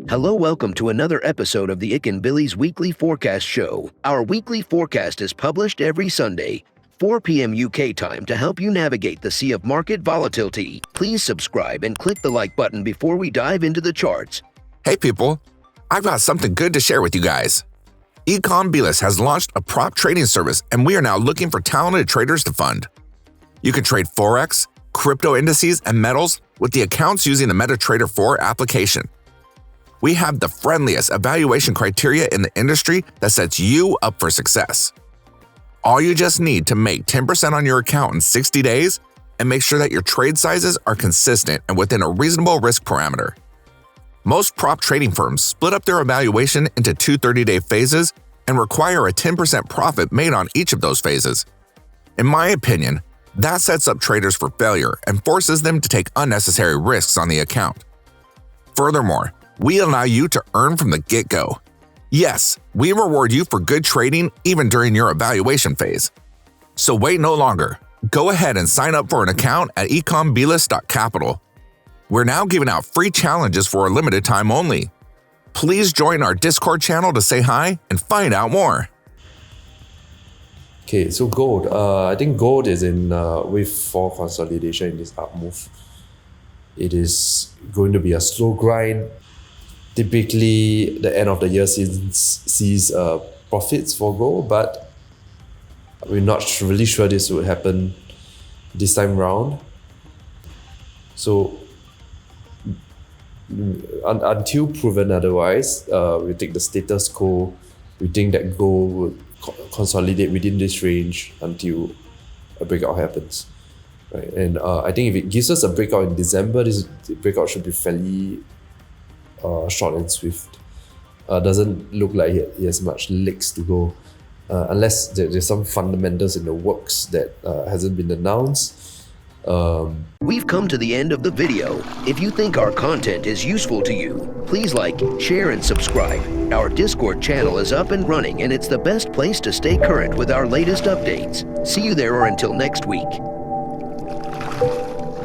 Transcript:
Hello, welcome to another episode of the Ikan Bilis Weekly Forecast Show. Our weekly forecast is published every Sunday, 4 p.m. UK time to help you navigate the sea of market volatility. Please subscribe and click the like button before we dive into the charts. Hey people, I've got something good to share with you guys. Bilis has launched a prop trading service and we are now looking for talented traders to fund. You can trade Forex, crypto indices, and metals with the accounts using the MetaTrader 4 application. We have the friendliest evaluation criteria in the industry that sets you up for success. All you just need to make 10% on your account in 60 days and make sure that your trade sizes are consistent and within a reasonable risk parameter. Most prop trading firms split up their evaluation into two 30-day phases and require a 10% profit made on each of those phases. In my opinion, that sets up traders for failure and forces them to take unnecessary risks on the account. Furthermore, we allow you to earn from the get-go. Yes, we reward you for good trading even during your evaluation phase. So wait no longer. Go ahead and sign up for an account at ikanbilis.capital. We're now giving out free challenges for a limited time only. Please join our Discord channel to say hi and find out more. Okay, so gold. I think gold is in wave 4 consolidation in this up move. It is going to be a slow grind. Typically, the end of the year sees profits for gold, but we're not really sure this would happen this time round. So, until proven otherwise, we take the status quo. We think that gold would consolidate within this range until a breakout happens. Right? And I think if it gives us a breakout in December, this breakout should be fairly short and swift. Doesn't look like he has much legs to go, unless there's some fundamentals in the works that hasn't been announced. We've come to the end of the video. If you think our content is useful to you, please like, share, and subscribe. Our Discord channel is up and running, and it's the best place to stay current with our latest updates. See you there, or until next week.